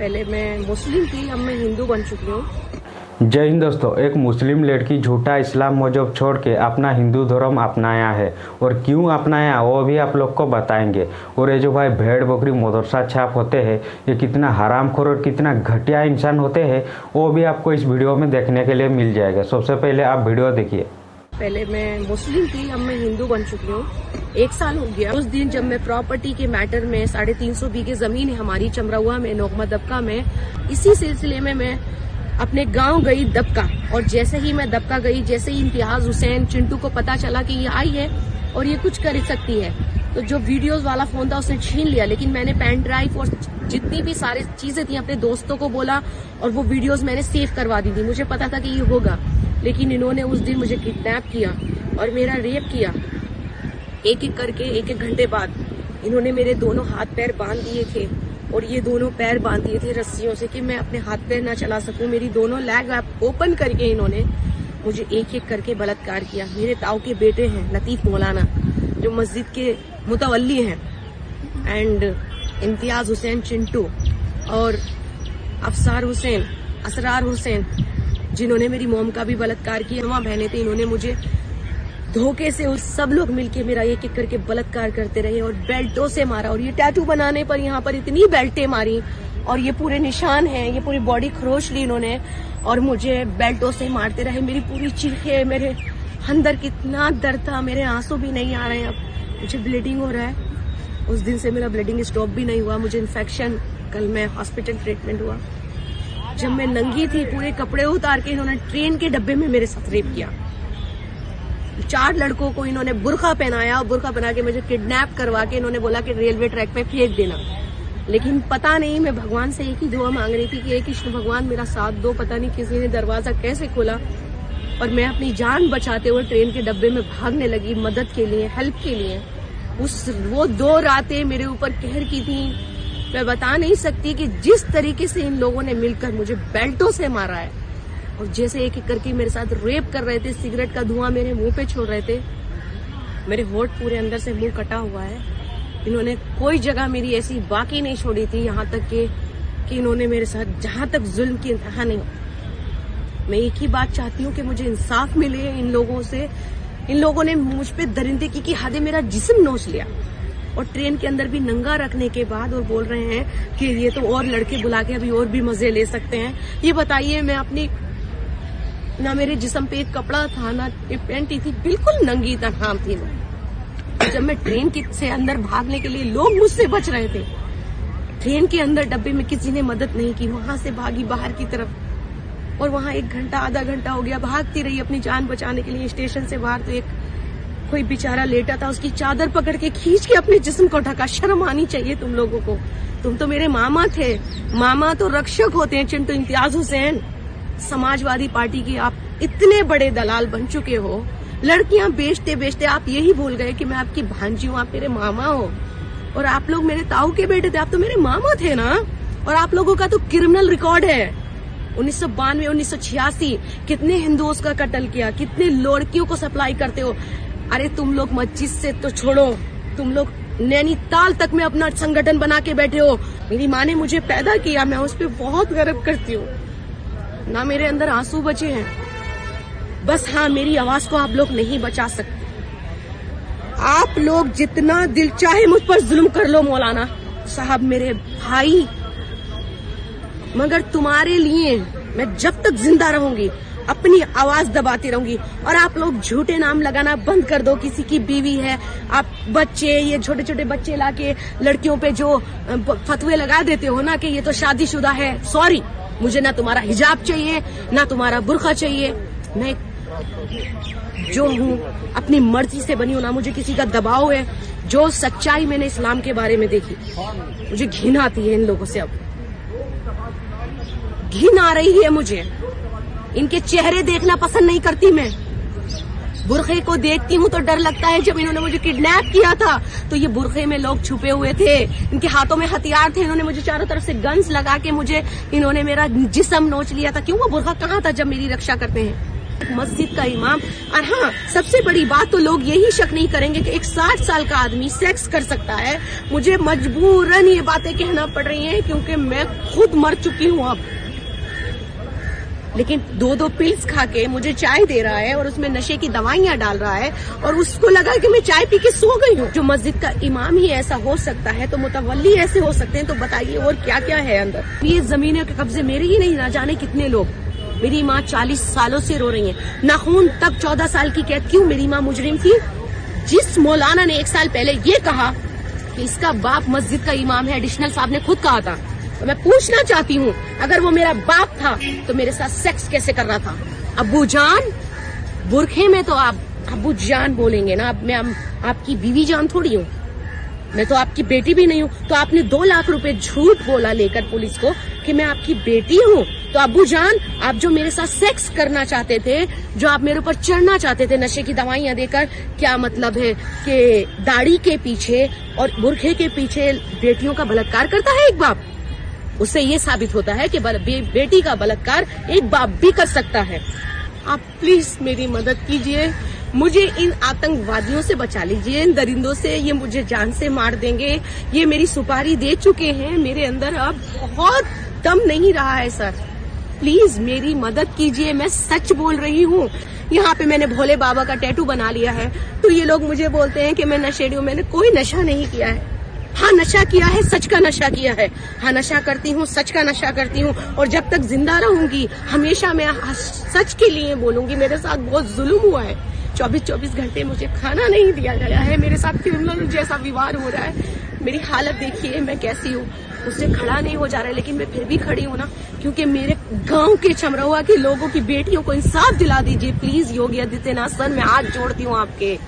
पहले मैं मुस्लिम थी, अब मैं हिंदू बन चुकी हूँ। जय हिंद दोस्तों। एक मुस्लिम लड़की झूठा इस्लाम मजहब छोड़ के अपना हिंदू धर्म अपनाया है और क्यों अपनाया वो भी आप लोग को बताएंगे। और ये जो भाई भेड़ बकरी मदरसा छाप होते हैं, ये कितना हरामखोर और कितना घटिया इंसान होते हैं, वो भी आपको इस वीडियो में देखने के लिए मिल जाएगा। सबसे पहले आप वीडियो देखिए। पहले मैं मुस्लिम थी, अब मैं हिंदू बन चुकी हूँ। 1 साल हो गया। उस दिन जब मैं प्रॉपर्टी के मैटर में 350 बीघे जमीन है हमारी चमरौआ में, नोगमा दबका में, इसी सिलसिले में मैं अपने गांव गई दबका। और जैसे ही मैं दबका गई, जैसे ही इम्तियाज हुसैन चिंटू को पता चला कि ये आई है और ये कुछ कर सकती है, तो जो वीडियोस वाला फोन था उसने छीन लिया। लेकिन मैंने पेन ड्राइव और जितनी भी सारी चीजें थी अपने दोस्तों को बोला और वो वीडियोस मैंने सेव करवा दी थी। मुझे पता था कि ये होगा, लेकिन इन्होंने उस दिन मुझे किडनैप किया और मेरा रेप किया। एक एक करके 1-1 घंटे बाद इन्होंने मेरे दोनों हाथ पैर बांध दिए थे और ये दोनों पैर बांध दिए थे रस्सियों से कि मैं अपने हाथ पैर ना चला सकूं। मेरी दोनों लेग ओपन करके इन्होंने मुझे एक एक करके बलात्कार किया। मेरे ताऊ के बेटे हैं लतीफ मौलाना, जो मस्जिद के मुतवल्ली हैं, एंड इम्तियाज हुसैन चिंटू और असरार हुसैन, जिन्होंने मेरी मोम का भी बलात्कार किया। वहाँ बहने थे, इन्होंने मुझे धोखे से उस सब लोग मिलके मेरा एक एक करके बलात्कार करते रहे और बेल्टों से मारा। और ये टैटू बनाने पर यहाँ पर इतनी बेल्टें मारी और ये पूरे निशान हैं, ये पूरी बॉडी खरोच ली इन्होंने और मुझे बेल्टों से मारते रहे। मेरी पूरी चीखें, मेरे अंदर कितना दर्द था, मेरे आंसू भी नहीं आ रहे हैं। अब मुझे ब्लीडिंग हो रहा है। उस दिन से मेरा ब्लीडिंग स्टॉप भी नहीं हुआ। मुझे इन्फेक्शन, कल मैं हॉस्पिटल ट्रीटमेंट हुआ। जब मैं नंगी थी, पूरे कपड़े उतार के इन्होंने ट्रेन के डब्बे में मेरे साथ रेप किया। 4 लड़कों को इन्होंने बुर्का पहनाया और बुर्का पहना के मुझे किडनैप करवा के इन्होंने बोला कि रेलवे ट्रैक पे फेंक देना। लेकिन पता नहीं, मैं भगवान से एक ही दुआ मांग रही थी कि एक कृष्ण भगवान मेरा साथ दो। पता नहीं किसी ने दरवाजा कैसे खोला और मैं अपनी जान बचाते हुए ट्रेन के डब्बे में भागने लगी मदद के लिए, हेल्प के लिए। वो 2 रातें मेरे ऊपर कहर की थी। मैं बता नहीं सकती कि जिस तरीके से इन लोगों ने मिलकर मुझे बेल्टों से मारा है और जैसे एक एक करके मेरे साथ रेप कर रहे थे, सिगरेट का धुआं मेरे मुंह पे छोड़ रहे थे। मेरे होठ पूरे अंदर से मुंह कटा हुआ है। इन्होंने कोई जगह मेरी ऐसी बाकी नहीं छोड़ी थी, यहाँ तक कि इन्होंने मेरे साथ जहां तक जुल्म की इंतहा नहीं। मैं एक ही बात चाहती हूँ कि मुझे इंसाफ मिले इन लोगों से। इन लोगों ने मुझ पे दरिंदगी की हदें, मेरा जिस्म नोच लिया और ट्रेन के अंदर भी नंगा रखने के बाद और बोल रहे हैं कि ये तो और लड़के बुला के अभी और भी मजे ले सकते हैं। ये बताइए, मैं अपनी ना मेरे जिस्म पे एक कपड़ा था, ना पैंटी थी, बिल्कुल नंगी तनहाम थी मैं। जब मैं ट्रेन से अंदर भागने के लिए, लोग मुझसे बच रहे थे। ट्रेन के अंदर डब्बे में किसी ने मदद नहीं की। वहां से भागी बाहर की तरफ और वहां 1 घंटा आधा घंटा हो गया भागती रही अपनी जान बचाने के लिए। स्टेशन से बाहर तो कोई बेचारा लेटा था, उसकी चादर पकड़ के खींच के अपने जिस्म को ढका। शर्म आनी चाहिए तुम लोगों को। तुम तो मेरे मामा थे। मामा तो रक्षक होते हैं। चिंटू, इम्तियाज हुसैन, समाजवादी पार्टी की आप इतने बड़े दलाल बन चुके हो। लड़कियां बेचते बेचते आप यही भूल गए कि मैं आपकी भांजी हूँ, आप मेरे मामा हो। और आप लोग मेरे ताऊ के बेटे थे, आप तो मेरे मामा थे ना। और आप लोगों का तो क्रिमिनल रिकॉर्ड है। 1992, 1986 कितने हिंदुओं का कत्ल किया, कितने लड़कियों को सप्लाई करते हो। अरे तुम लोग मस्जिद से तो छोड़ो, तुम लोग नैनीताल तक में अपना संगठन बना के बैठे हो। मेरी माँ ने मुझे पैदा किया, मैं उस पर बहुत गर्व करती हूँ। ना मेरे अंदर आंसू बचे हैं, बस हाँ, मेरी आवाज को आप लोग नहीं बचा सकते। आप लोग जितना दिल चाहे मुझ पर जुल्म कर लो मौलाना साहब, मेरे भाई, मगर तुम्हारे लिए मैं जब तक जिंदा रहूंगी अपनी आवाज दबाती रहूंगी। और आप लोग झूठे नाम लगाना बंद कर दो। किसी की बीवी है, आप बच्चे, ये छोटे छोटे बच्चे लाके लड़कियों पे जो फतवे लगा देते हो ना कि ये तो शादीशुदा है। सॉरी, मुझे ना तुम्हारा हिजाब चाहिए, ना तुम्हारा बुर्का चाहिए। मैं जो हूँ अपनी मर्जी से बनी हूँ, ना मुझे किसी का दबाव है। जो सच्चाई मैंने इस्लाम के बारे में देखी, मुझे घिन आती है इन लोगों से। अब घिन आ रही है मुझे। इनके चेहरे देखना पसंद नहीं करती मैं। बुरखे को देखती हूँ तो डर लगता है। जब इन्होंने मुझे किडनैप किया था तो ये बुरखे में लोग छुपे हुए थे, इनके हाथों में हथियार थे। इन्होंने मुझे चारों तरफ से गन्स लगा के इन्होंने मेरा जिस्म नोच लिया था। क्यों? वो बुरखा कहाँ था जब मेरी रक्षा करते हैं? मस्जिद का इमाम। और हाँ, सबसे बड़ी बात तो लोग यही शक नहीं करेंगे कि एक 60 साल का आदमी सेक्स कर सकता है। मुझे मजबूरन ये बातें कहना पड़ रही हैं क्योंकि मैं खुद मर चुकी हूँ अब। लेकिन 2-2 पिल्स खा के मुझे चाय दे रहा है और उसमें नशे की दवाइयां डाल रहा है और उसको लगा कि मैं चाय पी के सो गई हूँ। जो मस्जिद का इमाम ही ऐसा हो सकता है तो मुतवल्ली ऐसे हो सकते हैं, तो बताइए और क्या क्या है अंदर। ये जमीनों के कब्जे मेरे ही नहीं, ना जाने कितने लोग। मेरी माँ 40 सालों से रो रही है। नाखून तब 14 साल की कैद। क्यों? मेरी माँ मुजरिम थी। जिस मौलाना ने 1 साल पहले ये कहा कि इसका बाप मस्जिद का इमाम है, एडिशनल साहब ने खुद कहा था, तो मैं पूछना चाहती हूँ, अगर वो मेरा बाप था तो मेरे साथ सेक्स कैसे कर रहा था? अब्बू जान, बुरखे में तो आप अब्बू जान बोलेंगे ना। अब मैं आपकी बीवी जान थोड़ी हूँ, मैं तो आपकी बेटी भी नहीं हूँ। तो आपने 2 लाख रुपए झूठ बोला लेकर पुलिस को कि मैं आपकी बेटी हूँ। तो अब्बू जान, आप जो मेरे साथ सेक्स करना चाहते थे, जो आप मेरे ऊपर चढ़ना चाहते थे नशे की दवाइयां देकर, क्या मतलब है कि दाढ़ी के पीछे और बुरखे के पीछे बेटियों का बलात्कार करता है एक बाप? उससे ये साबित होता है कि बेटी का बलात्कार एक बाप भी कर सकता है। आप प्लीज मेरी मदद कीजिए, मुझे इन आतंकवादियों से बचा लीजिए, इन दरिंदों से। ये मुझे जान से मार देंगे। ये मेरी सुपारी दे चुके हैं। मेरे अंदर अब बहुत दम नहीं रहा है सर। प्लीज मेरी मदद कीजिए, मैं सच बोल रही हूँ। यहाँ पे मैंने भोले बाबा का टैटू बना लिया है, तो ये लोग मुझे बोलते हैं कि मैं नशेड़ी हूँ। मैंने कोई नशा नहीं किया है। हाँ, नशा किया है, सच का नशा किया है। हाँ, नशा करती हूँ, सच का नशा करती हूँ। और जब तक जिंदा रहूंगी हमेशा मैं सच के लिए बोलूंगी। मेरे साथ बहुत जुल्म हुआ है। 24-24 घंटे मुझे खाना नहीं दिया गया है। मेरे साथ क्रिमिनल जैसा व्यवहार हो रहा है। मेरी हालत देखिए, मैं कैसी हूँ। उससे खड़ा नहीं हो जा रहा है, लेकिन मैं फिर भी खड़ी हूँ ना, क्योंकि मेरे गांव के छमरवा के लोगों की बेटियों को इंसाफ दिला दीजिए प्लीज। योगी आदित्यनाथ सर, मैं हाथ जोड़ती हूँ आपके।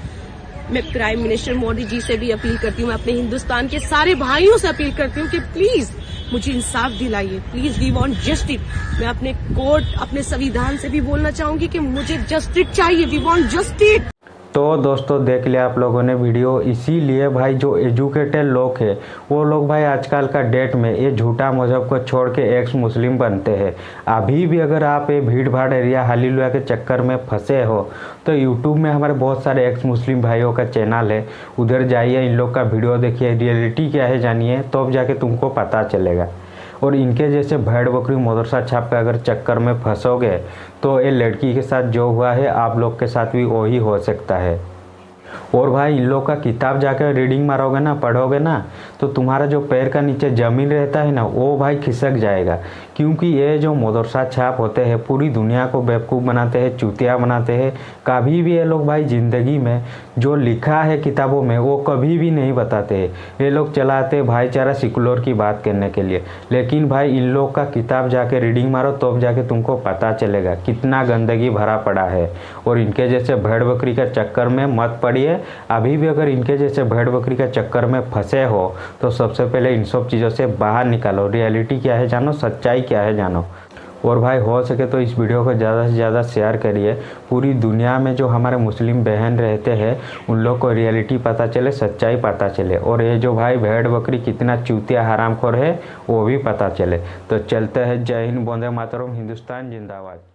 मैं प्राइम मिनिस्टर मोदी जी से भी अपील करती हूँ, मैं अपने हिंदुस्तान के सारे भाइयों से अपील करती हूँ कि प्लीज मुझे इंसाफ दिलाइए। Please, we want justice. मैं अपने कोर्ट, अपने संविधान से भी बोलना चाहूंगी कि मुझे जस्टिस चाहिए। We want justice. तो दोस्तों देख लिया आप लोगों ने वीडियो। इसीलिए भाई जो एजुकेटेड लोग हैं वो लोग भाई आजकल का डेट में ये झूठा मजहब को छोड़ के एक्स मुस्लिम बनते हैं। अभी भी अगर आप ये भीड़ भाड़ एरिया हालेलुया के चक्कर में फंसे हो तो यूट्यूब में हमारे बहुत सारे एक्स मुस्लिम भाइयों का चैनल है, उधर जाइए, इन लोग का वीडियो देखिए, रियलिटी क्या है जानिए, तो अब जाके तुमको पता चलेगा। और इनके जैसे भेड़ बकरी मदरसा छाप के अगर चक्कर में फंसोगे तो ये लड़की के साथ जो हुआ है आप लोग के साथ भी वही हो सकता है। और भाई इन लोग का किताब जाकर रीडिंग मारोगे ना, पढ़ोगे ना, तो तुम्हारा जो पैर का नीचे जमीन रहता है ना वो भाई खिसक जाएगा। क्योंकि ये जो मदरसा छाप होते हैं पूरी दुनिया को बेवकूफ़ बनाते हैं, चूतिया बनाते हैं। कभी भी ये लोग भाई ज़िंदगी में जो लिखा है किताबों में वो कभी भी नहीं बताते हैं। ये लोग चलाते हैं भाईचारा सेकुलर की बात करने के लिए, लेकिन भाई इन लोग का किताब जाके रीडिंग मारो तो अब जाके तुमको पता चलेगा कितना गंदगी भरा पड़ा है। और इनके जैसे भेड़ बकरी का चक्कर में मत पड़िए। अभी भी अगर इनके जैसे भेड़ बकरी का चक्कर में फंसे हो तो सबसे पहले इन सब चीज़ों से बाहर निकालो। रियलिटी क्या है जानो, सच्चाई क्या है जानो। और भाई हो सके तो इस वीडियो को ज़्यादा से ज़्यादा शेयर करिए। पूरी दुनिया में जो हमारे मुस्लिम बहन रहते हैं उन लोग को रियलिटी पता चले, सच्चाई पता चले, और ये जो भाई भेड़ बकरी कितना चूतिया हरामखोर है वो भी पता चले। तो चलते हैं। जय हिंद, वंदे मातरम, हिंदुस्तान जिंदाबाद।